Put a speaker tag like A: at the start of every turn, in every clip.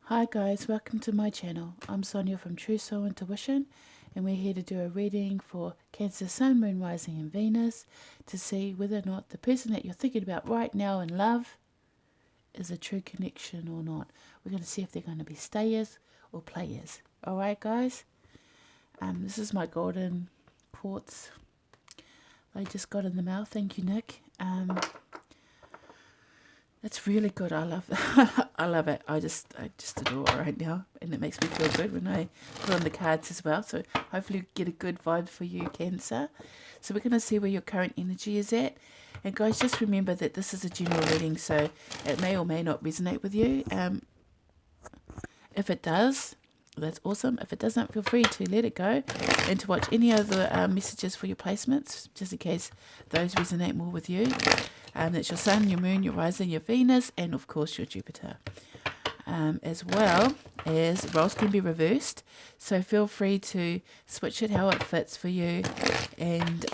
A: Hi guys, welcome to my channel. I'm Sonia from True Soul Intuition, and we're here to do a reading for Cancer, Sun, Moon, Rising and Venus to see whether or not the person that you're thinking about right now in love is a true connection or not. We're going to see if they're going to be stayers or players. Alright guys, this is my golden quartz I just got in the mail. Thank you, Nick. It's really good. I love I love it. I just adore it right now, and it makes me feel good when I put on the cards as well. So hopefully get a good vibe for you, Cancer. So we're going to see where your current energy is at. And guys, just remember that this is a general reading, so it may or may not resonate with you. If it does, that's awesome. If it doesn't, feel free to let it go and to watch any other messages for your placements, just in case those resonate more with you. That's your Sun, your Moon, your Rising, your Venus, and of course your Jupiter. As well as roles can be reversed, so feel free to switch it how it fits for you. And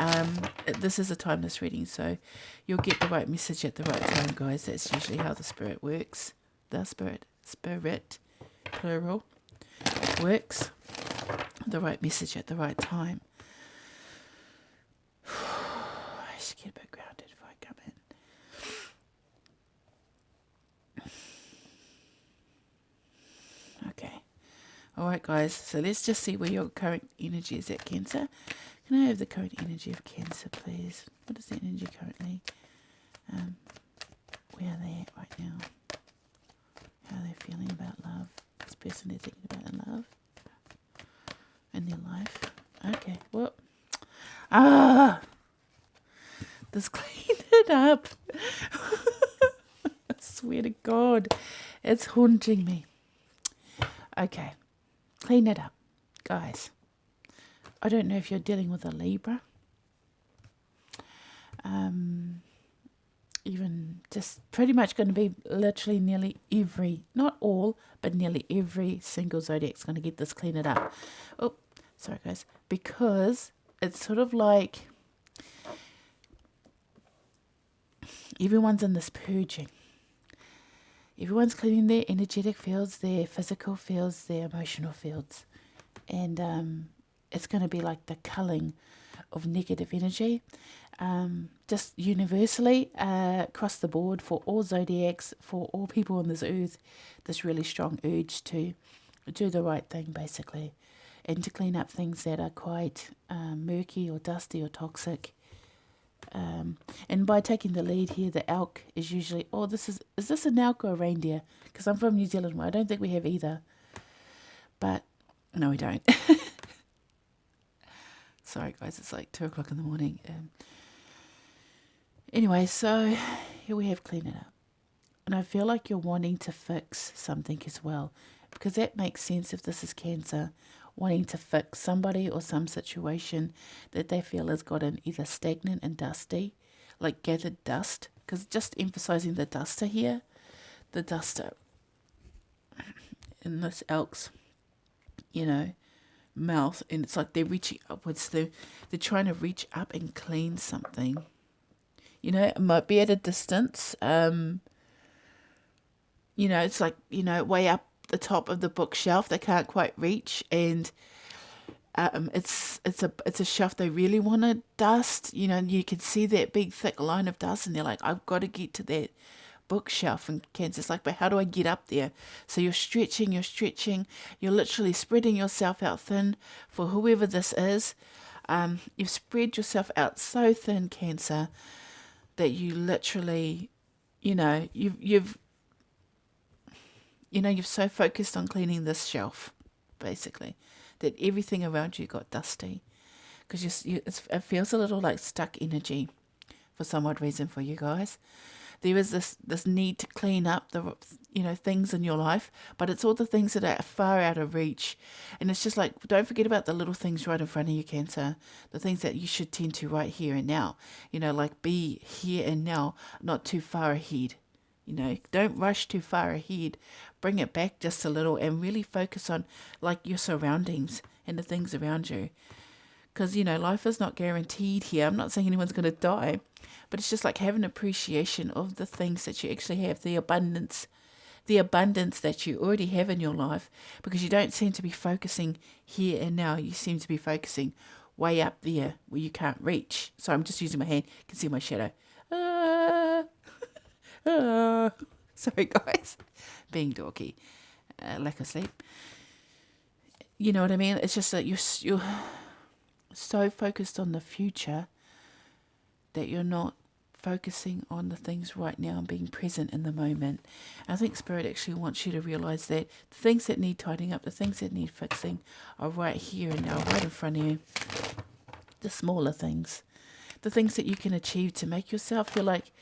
A: this is a timeless reading, so you'll get the right message at the right time, guys. That's usually how the spirit works. The spirit, plural, works. The right message at the right time. I should get a bit grounded before I come in. Okay. Alright guys, so let's just see where your current energy is at, Cancer. Can I have the current energy of Cancer, please? What is the energy currently? Where are they at right now? How are they feeling about love? This person they're thinking about in love? In their life? Okay, well. Let's clean it up. I swear to God, it's haunting me. Okay, clean it up. Guys, I don't know if you're dealing with a Libra. Even just pretty much going to be literally nearly every, not all, but nearly every single zodiac's going to get this clean it up. Oh, sorry guys. Because it's sort of like everyone's in this purging. Everyone's cleaning their energetic fields, their physical fields, their emotional fields. And it's going to be like the culling of negative energy. Just universally, across the board, for all zodiacs, for all people on this earth, this really strong urge to do the right thing, basically. And to clean up things that are quite murky or dusty or toxic. And by taking the lead here, the elk is usually, is this an elk or a reindeer? Because I'm from New Zealand, I don't think we have either. But, no we don't. Sorry guys, it's like 2 o'clock in the morning. Anyway, so here we have clean it up. And I feel like you're wanting to fix something as well. Because that makes sense if this is Cancer. Wanting to fix somebody or some situation that they feel has gotten either stagnant and dusty, like gathered dust. Because just emphasizing the duster here, the duster in this elk's, mouth, and it's like they're reaching upwards. They're trying to reach up and clean something. It might be at a distance. It's like, way up the top of the bookshelf they can't quite reach, and it's a shelf they really want to dust. You can see that big thick line of dust, and they're like, I've got to get to that bookshelf. And Cancer's like, but how do I get up there? So you're stretching, you're literally spreading yourself out thin for whoever this is. You've spread yourself out so thin, Cancer, that you literally, you've so focused on cleaning this shelf, basically, that everything around you got dusty. Because it feels a little like stuck energy for some odd reason for you guys. There is this need to clean up the, things in your life, but it's all the things that are far out of reach. And it's just like, don't forget about the little things right in front of you, Cancer. The things that you should tend to right here and now. Like be here and now, not too far ahead. Don't rush too far ahead. Bring it back just a little and really focus on like your surroundings and the things around you. Because, life is not guaranteed here. I'm not saying anyone's going to die, but it's just like having appreciation of the things that you actually have, the abundance the abundance that you already have in your life, because you don't seem to be focusing here and now. You seem to be focusing way up there where you can't reach. So I'm just using my hand. You can see my shadow. Ah, ah. Sorry, guys. Being dorky. Lack of sleep. You know what I mean? It's just that you're so focused on the future that you're not focusing on the things right now and being present in the moment. I think Spirit actually wants you to realize that the things that need tidying up, the things that need fixing are right here and now, right in front of you. The smaller things, the things that you can achieve to make yourself feel like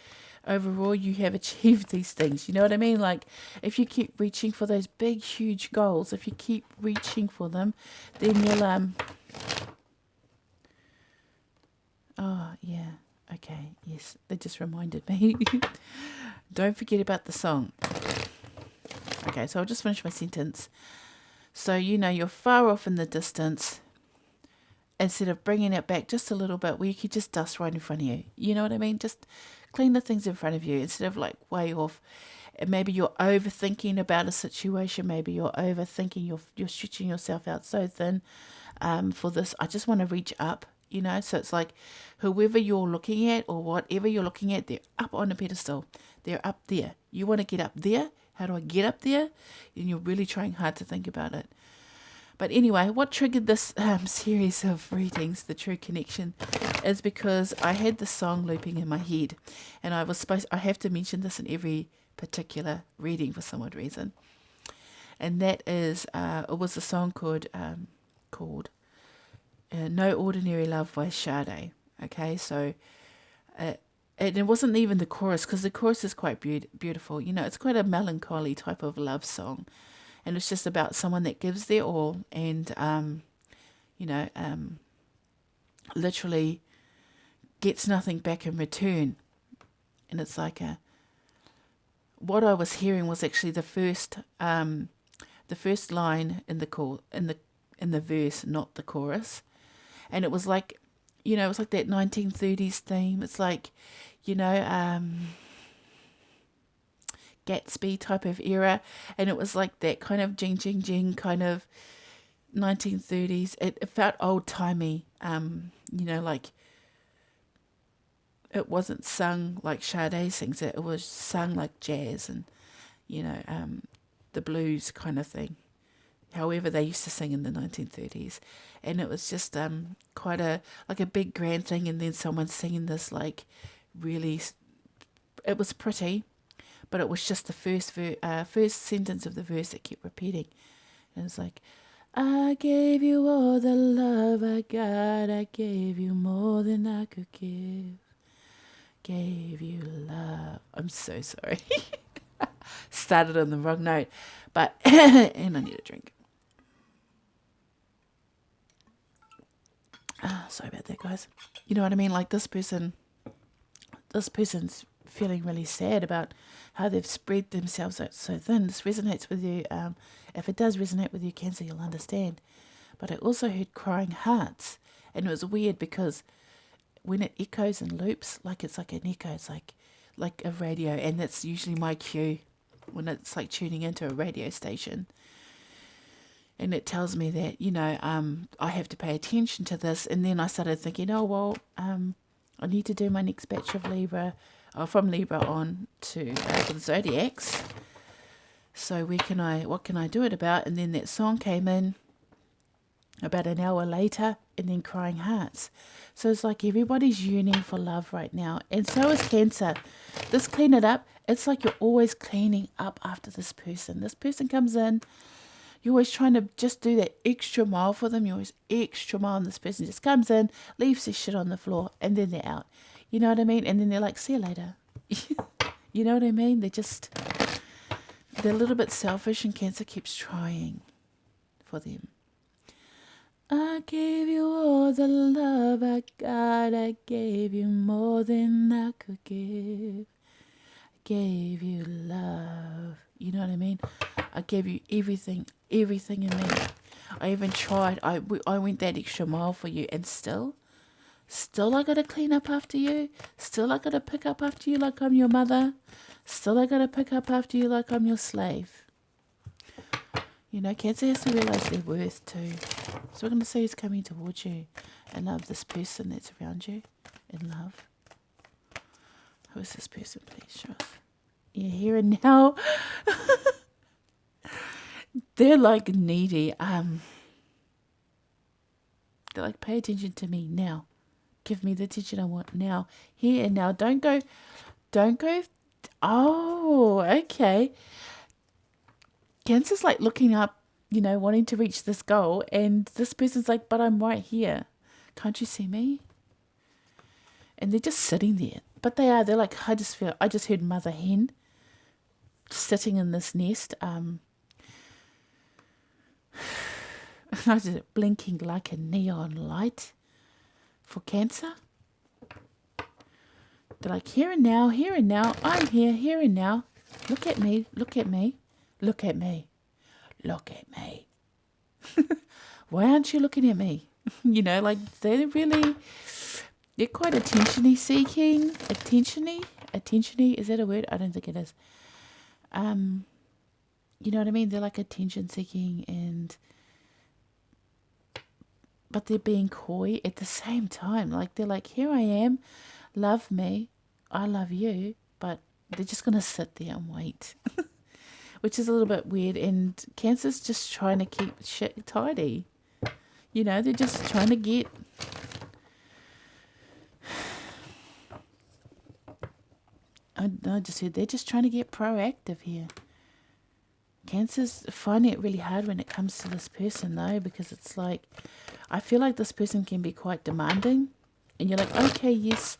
A: overall you have achieved these things. You know what I mean? Like if you keep reaching for those big, huge goals, if you keep reaching for them, then you'll, oh, yeah. Okay, yes, they just reminded me. Don't forget about the song. Okay, so I'll just finish my sentence. So, you're far off in the distance. Instead of bringing it back just a little bit where you could just dust right in front of you. You know what I mean? Just clean the things in front of you instead of like way off. And maybe you're overthinking about a situation. Maybe you're overthinking. You're stretching yourself out so thin for this. I just want to reach up. So it's like whoever you're looking at or whatever you're looking at, they're up on a pedestal. They're up there. You want to get up there? How do I get up there? And you're really trying hard to think about it. But anyway, what triggered this series of readings, The True Connection, is because I had the song looping in my head. And I have to mention this in every particular reading for some odd reason. And that is, it was a song called No Ordinary Love by Sade. Okay, so and it wasn't even the chorus, because the chorus is quite beautiful. It's quite a melancholy type of love song. And it's just about someone that gives their all and, literally gets nothing back in return. And it's like what I was hearing was actually the first line in the verse, not the chorus. And it was like, it was like that 1930s theme. It's like, Gatsby type of era. And it was like that kind of jing, jing, jing kind of 1930s. It felt old-timey, like it wasn't sung like Sade sings it. It was sung like jazz and, the blues kind of thing. However they used to sing in the 1930s. And it was just quite a big grand thing, and then someone singing this like really, it was pretty, but it was just the first sentence of the verse that kept repeating. And it's like, I gave you all the love I got, I gave you more than I could give, gave you love. I'm so sorry. Started on the wrong note, but, and I need a drink. Sorry about that, guys. You know what I mean? Like this person's feeling really sad about how they've spread themselves out so thin. This resonates with you. If it does resonate with you, Cancer, you'll understand. But I also heard crying hearts. And it was weird because when it echoes and loops, like it's like an echo, it's like a radio. And that's usually my cue when it's like tuning into a radio station. And it tells me that, I have to pay attention to this. And then I started thinking, I need to do my next batch of Libra, from Libra on to for the Zodiacs. So what can I do it about? And then that song came in about an hour later, and then Crying Hearts. So it's like everybody's yearning for love right now. And so is Cancer. This clean it up. It's like you're always cleaning up after this person. This person comes in. You're always trying to just do that extra mile for them. You're always extra mile, and this person just comes in, leaves their shit on the floor, and then they're out. You know what I mean? And then they're like, see you later. You know what I mean? They're a little bit selfish, and Cancer keeps trying for them. I gave you all the love I got. I gave you more than I could give. I gave you love. You know what I mean? I gave you everything in me. I even tried. I went that extra mile for you, and still Still I gotta clean up after you. Still I gotta pick up after you like I'm your mother. Still I gotta pick up after you like I'm your slave. You know, Cancer has to realize their worth too. So we're going to say who's coming towards you and love this person that's around you in love. Who is this person, please? Show us. Yeah, here and now. They're like needy. They're like, pay attention to me now. Give me the attention I want now. Here and now. Don't go. Oh, okay. Cancer's like looking up, you know, wanting to reach this goal. And this person's like, but I'm right here. Can't you see me? And they're just sitting there. But they are. They're like, I just heard mother hen sitting in this nest. I just blinking like a neon light for Cancer. They're like, here and now, I'm here and now. Look at me. Why aren't you looking at me? You know, like they're quite attention-y seeking. Attention-y, is that a word? I don't think it is. You know what I mean? They're like attention seeking but they're being coy at the same time. Like they're like, here I am, love me, I love you, but they're just going to sit there and wait. Which is a little bit weird, and Cancer's just trying to keep shit tidy. You know, they're just trying to get... I just heard they're just trying to get proactive here. Cancer's finding it really hard when it comes to this person, though, because it's like, I feel like this person can be quite demanding. And you're like, okay, yes,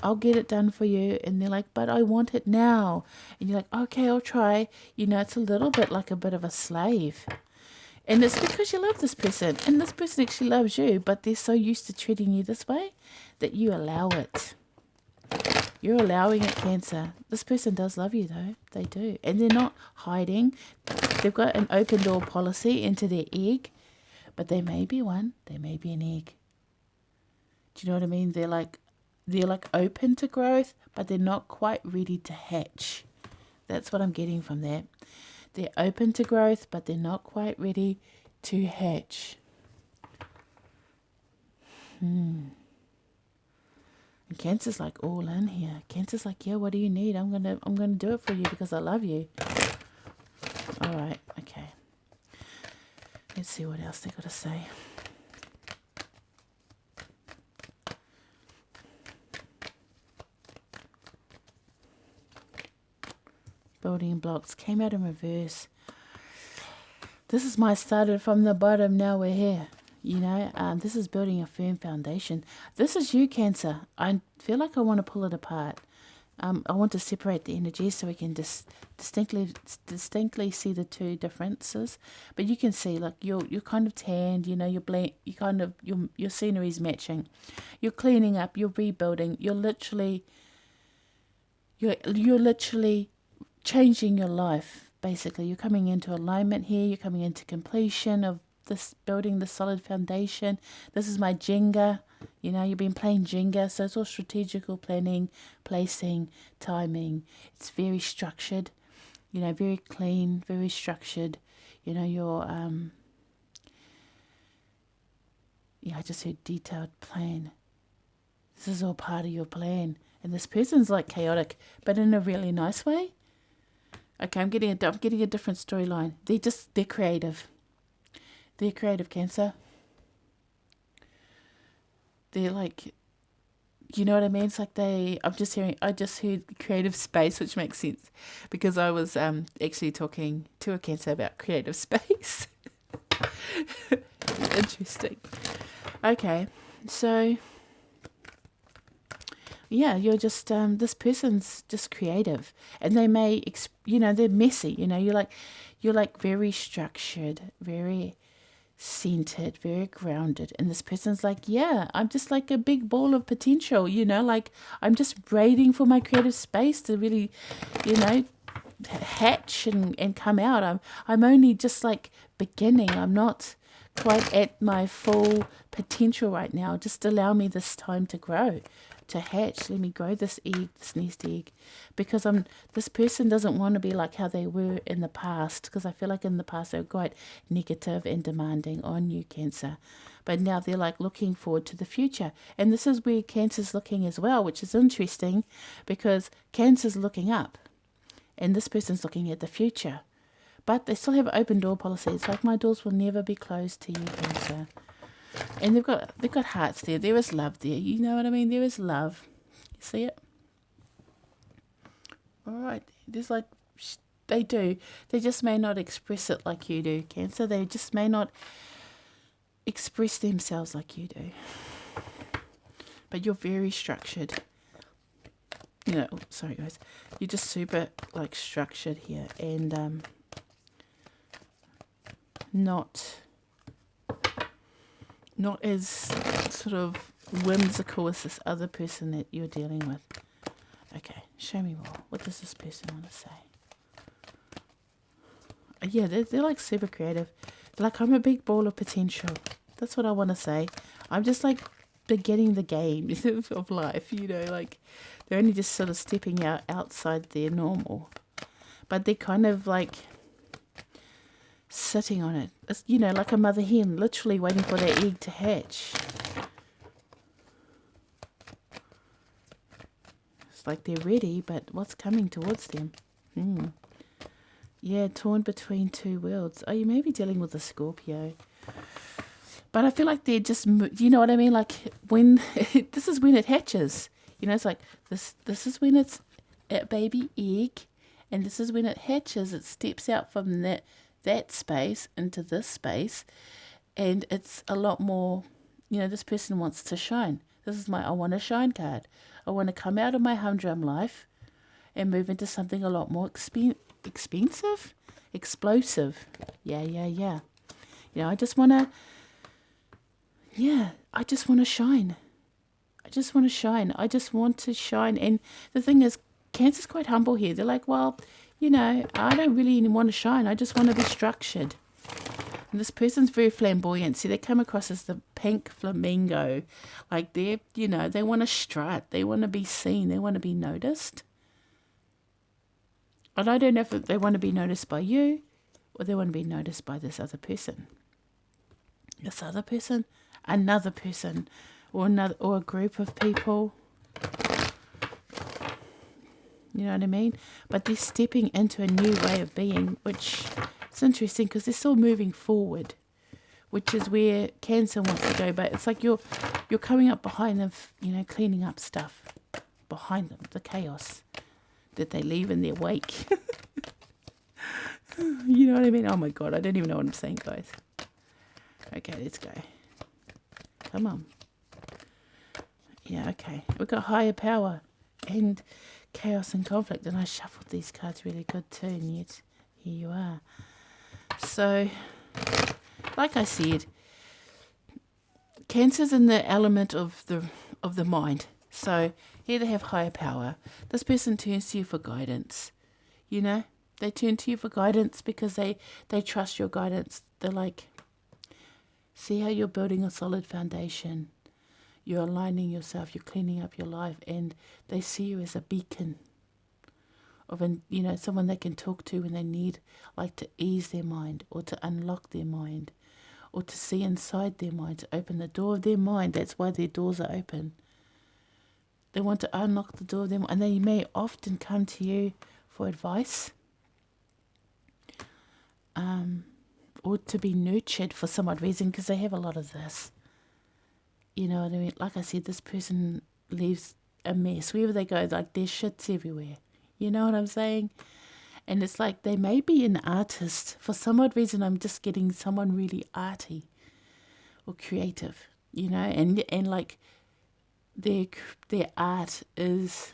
A: I'll get it done for you. And they're like, but I want it now. And you're like, okay, I'll try. You know, it's a little bit like a bit of a slave. And it's because you love this person. And this person actually loves you. But they're so used to treating you this way that you allow it. You're allowing it, Cancer. This person does love you, though. They do. And they're not hiding. They've got an open door policy into their egg. But they may be one. They may be an egg. Do you know what I mean? They're like open to growth, but they're not quite ready to hatch. That's what I'm getting from that. They're open to growth, but they're not quite ready to hatch. And Cancer's like all in here. Cancer's like, yeah, what do you need? I'm gonna do it for you because I love you. All right, okay. Let's see what else they got to say. Building blocks came out in reverse. This is my started from the bottom, now we're here. You know, this is building a firm foundation. This is you, Cancer. I feel like I want to pull it apart. I want to separate the energies so we can distinctly see the two differences. But you can see, like you're kind of tanned. You know, your scenery's matching. You're cleaning up. You're rebuilding. You're literally changing your life. Basically, you're coming into alignment here. You're coming into completion of this, building the solid foundation. This is my Jenga. You know, you've been playing Jenga, so it's all strategical planning, placing, timing. It's very structured, you know, very clean, very structured. You know, your I just heard detailed plan. This is all part of your plan. And this person's like chaotic, but in a really nice way. Okay, I'm getting a different storyline. They're creative. They're creative, Cancer. They're like, you know what I mean? It's like I just heard creative space, which makes sense because I was actually talking to a Cancer about creative space. Interesting. Okay, so yeah, you're just this person's just creative, and they may they're messy. You know, you're like very structured, very centered, very grounded, and this person's like, yeah, I'm just like a big ball of potential. You know, like I'm just waiting for my creative space to really, hatch and come out. I'm only just like beginning. I'm not quite at my full potential right now. Just allow me this time to grow, to hatch. Let me grow this egg, this nest egg, because this person doesn't want to be like how they were in the past, because I feel like in the past they were quite negative and demanding on you, Cancer. But now they're like looking forward to the future. And this is where Cancer's looking as well, which is interesting because Cancer's looking up and this person's looking at the future. But they still have open door policy. It's like, my doors will never be closed to you, Cancer. And they've got hearts there. There is love there. You know what I mean? There is love. You see it? All right. There's like, they do. They just may not express it like you do, Cancer. They just may not express themselves like you do. But you're very structured. You know, sorry guys. You're just super like structured here, and not as sort of whimsical as this other person that you're dealing with. Okay, show me more. What does this person want to say? Yeah, they're like super creative. They're like, I'm a big ball of potential. That's what I want to say. I'm just like beginning the game of life, you know, like they're only just sort of stepping outside their normal. But they're kind of like sitting on it. It's, you know, like a mother hen, literally waiting for that egg to hatch. It's like they're ready, but what's coming towards them? Yeah, torn between two worlds. Oh, you may be dealing with a Scorpio. But I feel like they're just, you know what I mean? Like when, this is when it hatches. You know, it's like this is when it's a baby egg. And this is when it hatches. It steps out from that space into this space. And it's a lot more, you know, this person wants to shine. This is my I want to shine card. I want to come out of my humdrum life and move into something a lot more expensive? Explosive. Yeah. You know, I just want to shine. I just want to shine. And the thing is, Cancer's quite humble here. They're like, well, you know, I don't really want to shine. I just want to be structured. And this person's very flamboyant. See, they come across as the pink flamingo. Like they're, you know, they want to strut. They want to be seen. They want to be noticed. And I don't know if they want to be noticed by you or they want to be noticed by this other person. This other person, another person, or a group of people. You know what I mean? But they're stepping into a new way of being, which is interesting because they're still moving forward, which is where Cancer wants to go. But it's like you're coming up behind them, you know, cleaning up stuff behind them, the chaos that they leave in their wake. You know what I mean? Oh my God, I don't even know what I'm saying, guys. Okay, let's go. Come on. Yeah, okay. We've got higher power and chaos and conflict. And I shuffled these cards really good too. And yet, here you are. So, like I said, Cancer's in the element of the mind. So, here they have higher power. This person turns to you for guidance. You know? They turn to you for guidance because they trust your guidance. They're like, see how you're building a solid foundation. You're aligning yourself. You're cleaning up your life. And they see you as a beacon of, you know, someone they can talk to when they need, like, to ease their mind or to unlock their mind or to see inside their mind, to open the door of their mind. That's why their doors are open. They want to unlock the door of them, and they may often come to you for advice. Or to be nurtured for some odd reason, because they have a lot of this. You know what I mean? Like I said, this person leaves a mess. Wherever they go, like there's shits everywhere. You know what I'm saying? And it's like they may be an artist. For some odd reason, I'm just getting someone really arty or creative, you know? And like their art is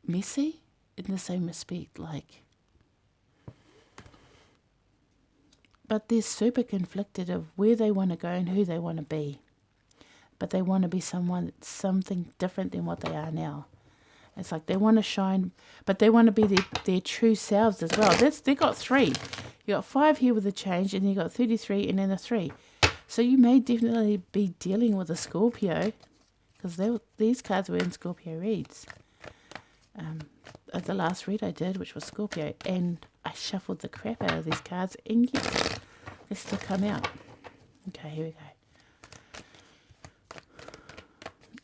A: messy in the same respect, like. But they're super conflicted of where they want to go and who they want to be. But they want to be something different than what they are now. It's like they want to shine, but they want to be their true selves as well. They got 3. You got 5 here with a change, and you got 33 and then a 3. So you may definitely be dealing with a Scorpio, because these cards were in Scorpio reads. At the last read I did, which was Scorpio, and I shuffled the crap out of these cards, and yes, they still come out. Okay, here we go.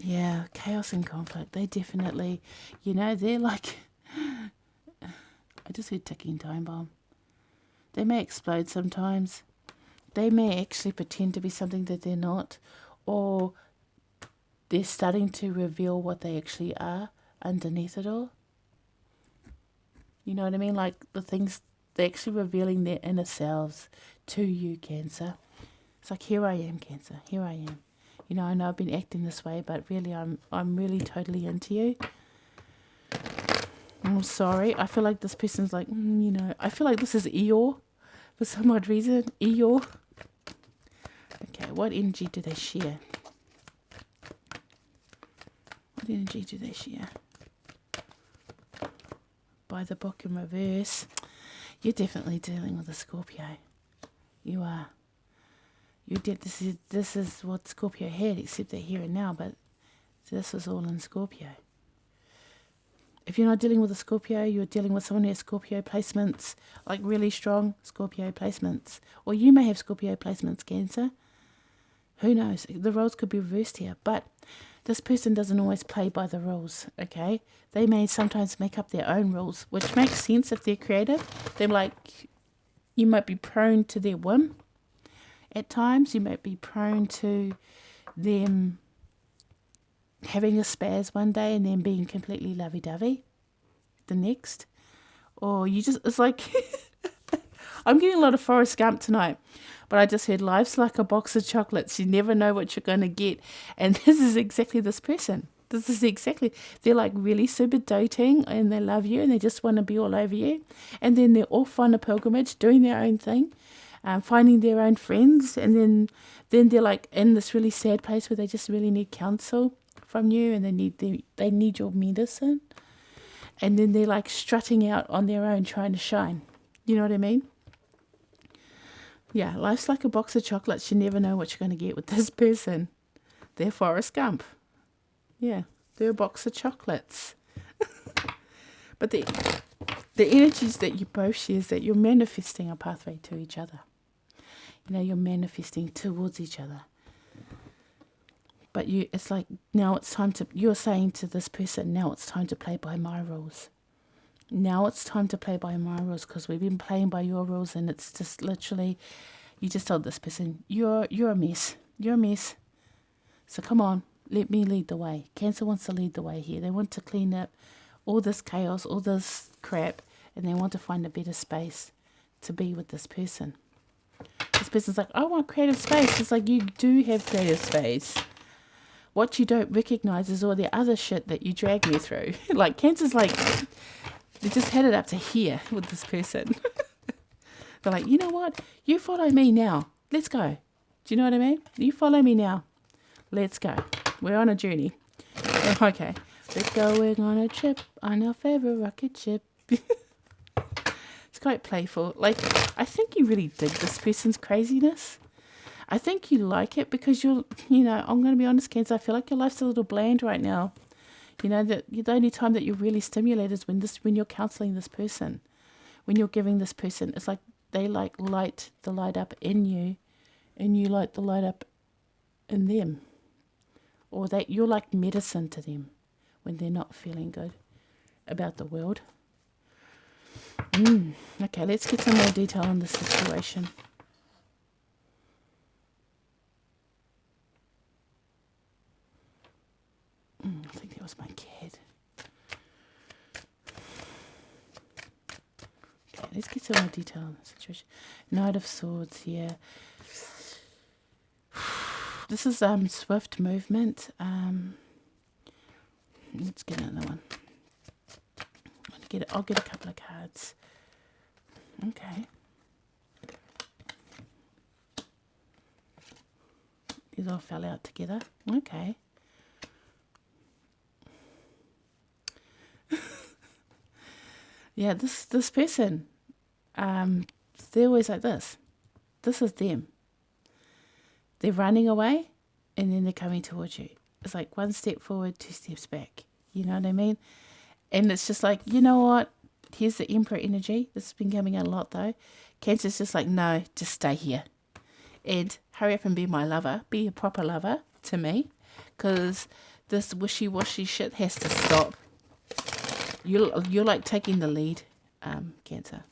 A: Yeah, chaos and conflict. They definitely, they're like, I just heard ticking time bomb. They may explode sometimes. They may actually pretend to be something that they're not, or they're starting to reveal what they actually are underneath it all. You know what I mean? Like the things, they're actually revealing their inner selves to you, Cancer. It's like, here I am, Cancer. Here I am. I know I've been acting this way, but really I'm really totally into you. I'm sorry. I feel like this person's like, I feel like this is Eeyore for some odd reason. Eeyore. Okay, what energy do they share? What energy do they share? By the book in reverse. You're definitely dealing with a Scorpio. You are. This is what Scorpio had, except they're here and now, but this was all in Scorpio. If you're not dealing with a Scorpio, you're dealing with someone who has Scorpio placements, like really strong Scorpio placements. Or you may have Scorpio placements, Cancer. Who knows? The roles could be reversed here, but this person doesn't always play by the rules, okay? They may sometimes make up their own rules, which makes sense if they're creative. They're like, you might be prone to their whim. At times, you might be prone to them having a spaz one day and then being completely lovey-dovey the next. Or it's like, I'm getting a lot of Forrest Gump tonight, but I just heard life's like a box of chocolates. You never know what you're going to get. And this is exactly this person. They're like really super doting and they love you and they just want to be all over you. And then they're off on a pilgrimage doing their own thing. Finding their own friends, and then they're like in this really sad place where they just really need counsel from you, and they need your medicine, and then they're like strutting out on their own trying to shine. You know what I mean? Yeah, life's like a box of chocolates. You never know what you're going to get with this person. They're Forrest Gump. Yeah, they're a box of chocolates. But the energies that you both share is that you're manifesting a pathway to each other. You're manifesting towards each other. But it's like, now it's time you're saying to this person, now it's time to play by my rules. Now it's time to play by my rules, because we've been playing by your rules, and it's just literally, you just told this person, you're a mess. You're a mess. So come on, let me lead the way. Cancer wants to lead the way here. They want to clean up all this chaos, all this crap, and they want to find a better space to be with this person. This person's like, I want creative space. It's like, you do have creative space. What you don't recognize is all the other shit that you drag me through. Like, Cancer's like, they just had it up to here with this person. They're like, you know what? You follow me now. Let's go. Do you know what I mean? You follow me now. Let's go. We're on a journey. Okay. Let's go. We're on a trip on our favorite rocket ship. It's quite playful. Like, I think you really dig this person's craziness. I think you like it because I'm going to be honest, Cancer, I feel like your life's a little bland right now. That the only time that you're really stimulated is when you're counseling this person. When you're giving this person, it's like they like light the light up in you, and you light the light up in them. Or that you're like medicine to them when they're not feeling good about the world. Okay, let's get some more detail on the situation. I think that was my cat. Okay, let's get some more detail on the situation. Knight of Swords here. This is swift movement. Let's get another one. I'll get a couple of cards. Okay. These all fell out together. Okay. Yeah, this person, They're always like this. This is them. They're running away and then they're coming towards you. It's like one step forward, two steps back. You know what I mean? And it's just like, you know what? Here's the Emperor energy. This has been coming out a lot though. Cancer's just like, no, just stay here. And hurry up and be my lover. Be a proper lover to me. Because this wishy-washy shit has to stop. You're like taking the lead, Cancer.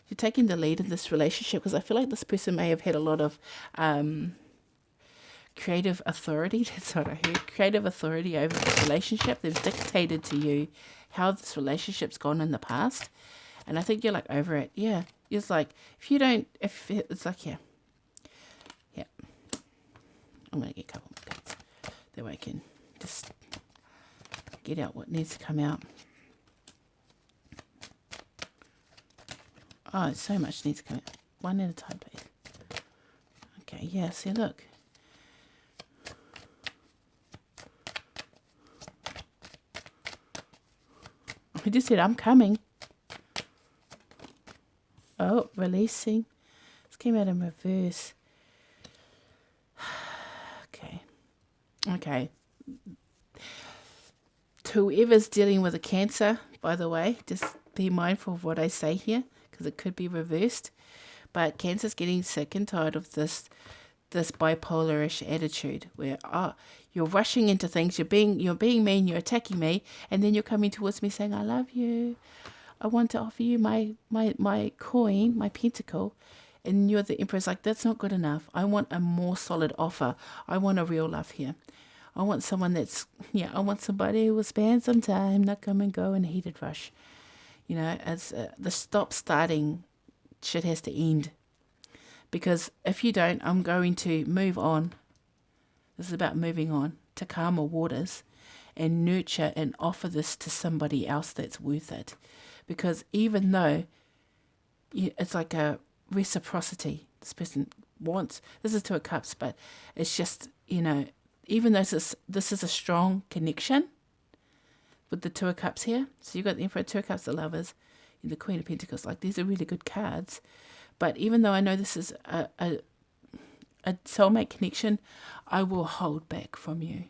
A: You're taking the lead in this relationship because I feel like this person may have had a lot of creative authority. That's what I heard. Creative authority over this relationship. They've dictated to you how this relationship's gone in the past. And I think you're like over it. Yeah. It's like, it's like, yeah. Yeah. I'm going to get a couple more cards. That way I can just get out what needs to come out. Oh, so much needs to come out. One at a time, please. Okay, yeah, see, look. I just said, I'm coming. Oh, releasing. This came out in reverse. Okay. To whoever's dealing with a Cancer, by the way, just be mindful of what I say here, because it could be reversed. But Cancer's getting sick and tired of this bipolarish attitude where you're rushing into things, you're being mean, you're attacking me, and then you're coming towards me saying, I love you. I want to offer you my coin, my pentacle. And you're the Empress, like, that's not good enough. I want a more solid offer. I want a real love here. I want someone I want somebody who will spend some time, not come and go in a heated rush. You know, it's the stop-starting shit has to end. Because if you don't, I'm going to move on. This is about moving on to calmer waters and nurture and offer this to somebody else that's worth it. Because even though it's like a reciprocity, this person wants, this is Two of Cups, but it's just, even though this is a strong connection with the Two of Cups here. So you've got the Emperor, Two of Cups, the Lovers, and the Queen of Pentacles. Like, these are really good cards. But even though I know this is a soulmate connection, I will hold back from you.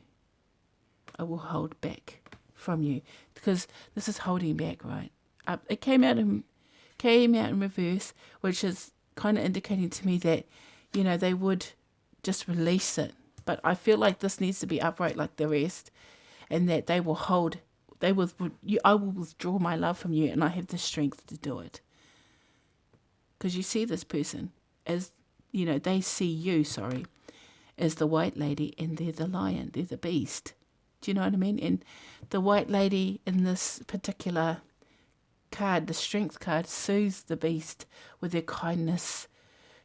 A: I will hold back from you because this is holding back, right? It came out in reverse, which is kind of indicating to me that, they would just release it. But I feel like this needs to be upright like the rest, and that I will withdraw my love from you, and I have the strength to do it. Because you see this person as, they see you, as the white lady, and they're the lion, they're the beast. Do you know what I mean? And the white lady in this particular card, the strength card, soothes the beast with her kindness,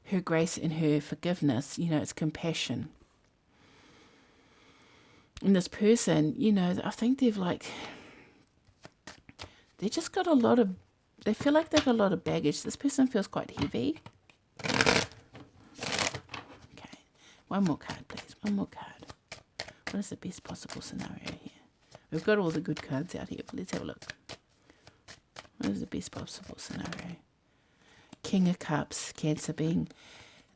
A: her grace, and her forgiveness. It's compassion. And this person, I think they just got they feel like they've got a lot of baggage. This person feels quite heavy. Okay, one more card, please. One more card. What is the best possible scenario here? We've got all the good cards out here, but let's have a look. What is the best possible scenario? King of Cups, Cancer being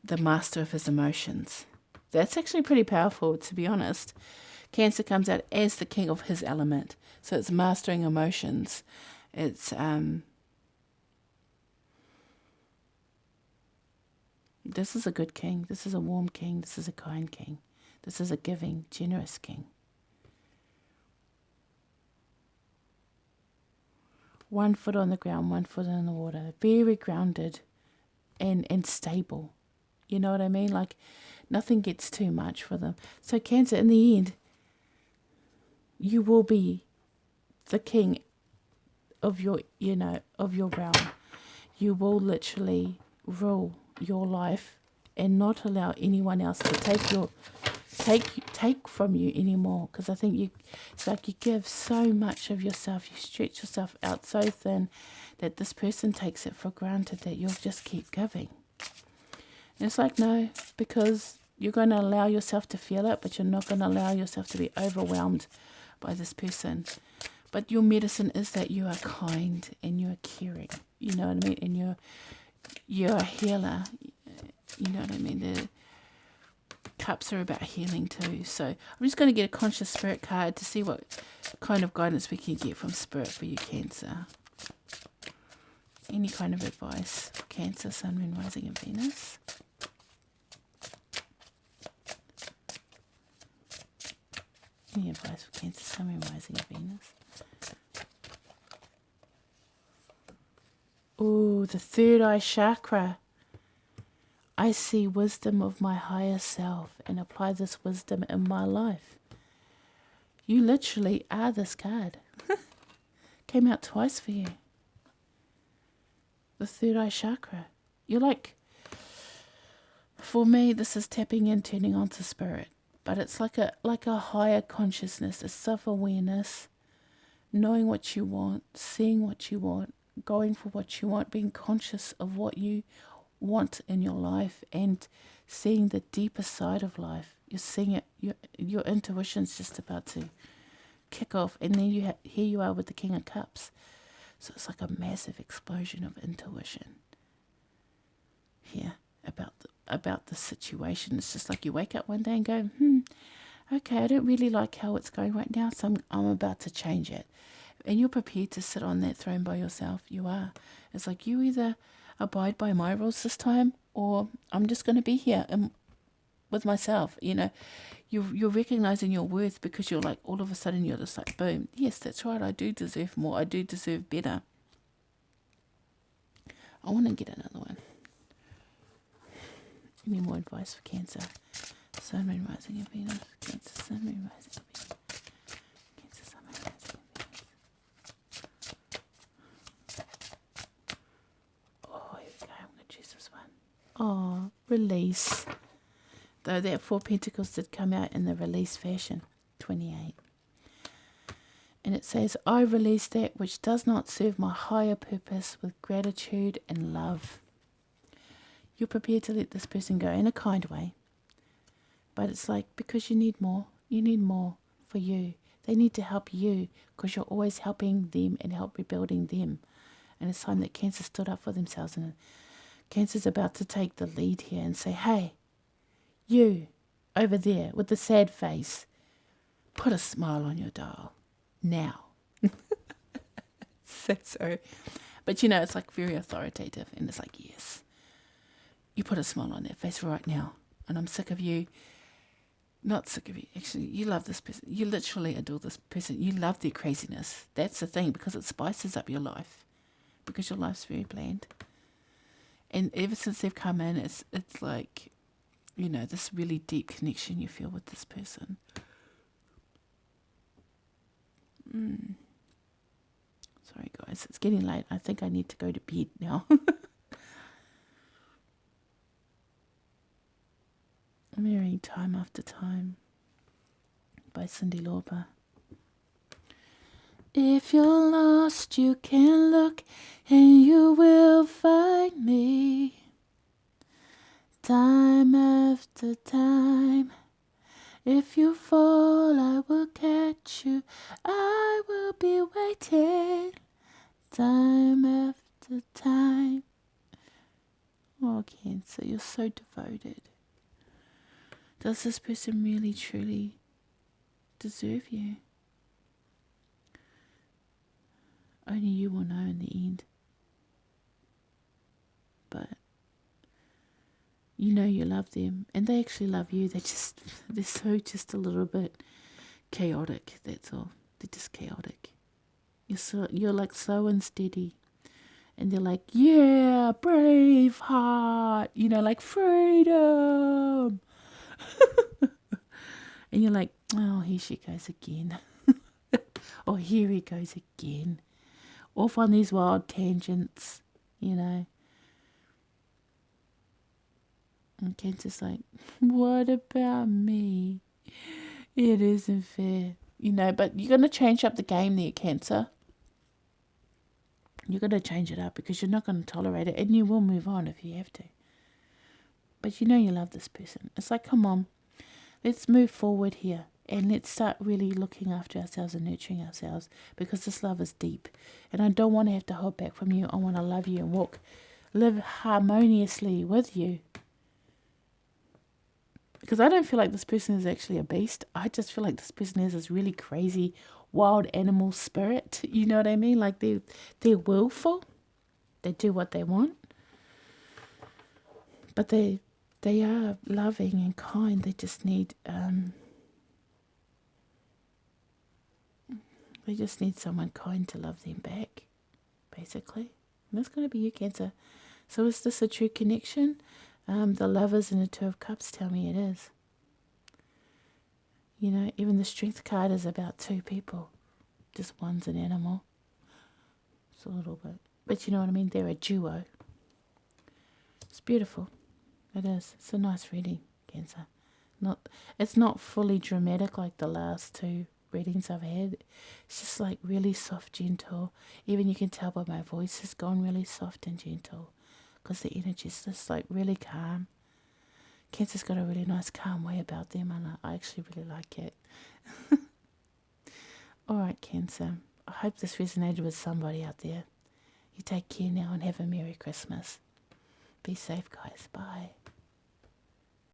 A: the master of his emotions. That's actually pretty powerful, to be honest. Cancer comes out as the king of his element. So it's mastering emotions. It's this is a good king. This is a warm king. This is a kind king. This is a giving, generous king. One foot on the ground, one foot in the water. Very grounded and stable. You know what I mean? Like, nothing gets too much for them. So Cancer, in the end, you will be the king of your realm. You will literally rule your life and not allow anyone else to take from you anymore. Because I think it's like you give so much of yourself, you stretch yourself out so thin that this person takes it for granted that you'll just keep giving. And it's like, no, because you're going to allow yourself to feel it, but you're not going to allow yourself to be overwhelmed by this person. But your medicine is that you are kind and you are caring. You know what I mean? And you're a healer. You know what I mean? The cups are about healing too. So I'm just going to get a conscious spirit card to see what kind of guidance we can get from spirit for you, Cancer. Any kind of advice for Cancer, Sun, Moon, Rising and Venus. Any advice for Cancer, Sun, Moon, Rising and Venus. Oh, the third eye chakra. I see wisdom of my higher self and apply this wisdom in my life. You literally are this card. Came out twice for you. The third eye chakra. You're like, for me, this is tapping in, turning on to spirit. But it's like a higher consciousness, a self-awareness, knowing what you want, seeing what you want, going for what you want, being conscious of what you want in your life and seeing the deeper side of life. You're seeing it, your intuition's just about to kick off, and then here you are with the King of Cups. So it's like a massive explosion of intuition here about the situation. It's just like you wake up one day and go, okay, I don't really like how it's going right now, so I'm about to change it. And you're prepared to sit on that throne by yourself. You are. It's like you either abide by my rules this time, or I'm just going to be here with myself. You know, you're recognizing your worth because you're like, all of a sudden you're just like, boom, yes, that's right, I do deserve more. I do deserve better. I want to get another one. Any more advice for Cancer? Sun, Moon, Rising and Venus. Cancer, Sun, Moon, Rising and Venus. Cancer, Sun, Moon, Rising and Venus. Oh, here we go. I'm going to choose this one. Oh, release. Though that Four Pentacles did come out in the release fashion. 28. And it says, I release that which does not serve my higher purpose with gratitude and love. You're prepared to let this person go in a kind way. But it's like, because you need more. You need more for you. They need to help you because you're always helping them and help rebuilding them. And it's time that Cancer stood up for themselves. And Cancer's about to take the lead here and say, hey, you over there with the sad face, put a smile on your dial now. So, but you know, it's like very authoritative. And it's like, yes. You put a smile on that face right now. And I'm sick of you. Not sick of you. Actually, you love this person. You literally adore this person. You love their craziness. That's the thing, because it spices up your life. Because your life's very bland. And ever since they've come in, it's like, you know, this really deep connection you feel with this person. Sorry, guys. It's getting late. I think I need to go to bed now. Marrying Time After Time by Cyndi Lauper. If you're lost, you can look and you will find me. Time after time. If you fall, I will catch you. I will be waiting. Time after time. Oh, Cancer, you're so devoted. Does this person really, truly deserve you? Only you will know in the end. But you know you love them, and they actually love you. They're so just a little bit chaotic. That's all. They're just chaotic. You're like so unsteady, and they're like, yeah, brave heart. You know, like freedom. And you're like, oh, here she goes again. Or here he goes again. Off on these wild tangents, you know. And Cancer's like, what about me? It isn't fair. You know, but you're going to change up the game there, Cancer. You're going to change it up because you're not going to tolerate it, and you will move on if you have to. But you know you love this person. It's like, come on. Let's move forward here and let's start really looking after ourselves and nurturing ourselves, because this love is deep. And I don't want to have to hold back from you. I want to love you and walk live harmoniously with you. Because I don't feel like this person is actually a beast. I just feel like this person has this really crazy, wild animal spirit. You know what I mean? Like they're willful. They do what they want. But they are loving and kind. They just need someone kind to love them back, basically. And that's going to be you, Cancer. So is this a true connection? The Lovers and the Two of Cups tell me it is. You know, even the Strength card is about two people. Just one's an animal. It's a little bit. But you know what I mean? They're a duo. It's beautiful. It is. It's a nice reading, Cancer. It's not fully dramatic like the last two readings I've had. It's just like really soft, gentle. Even you can tell by my voice has gone really soft and gentle because the energy is just like really calm. Cancer's got a really nice calm way about them, and I actually really like it. All right, Cancer. I hope this resonated with somebody out there. You take care now and have a Merry Christmas. Be safe, guys. Bye.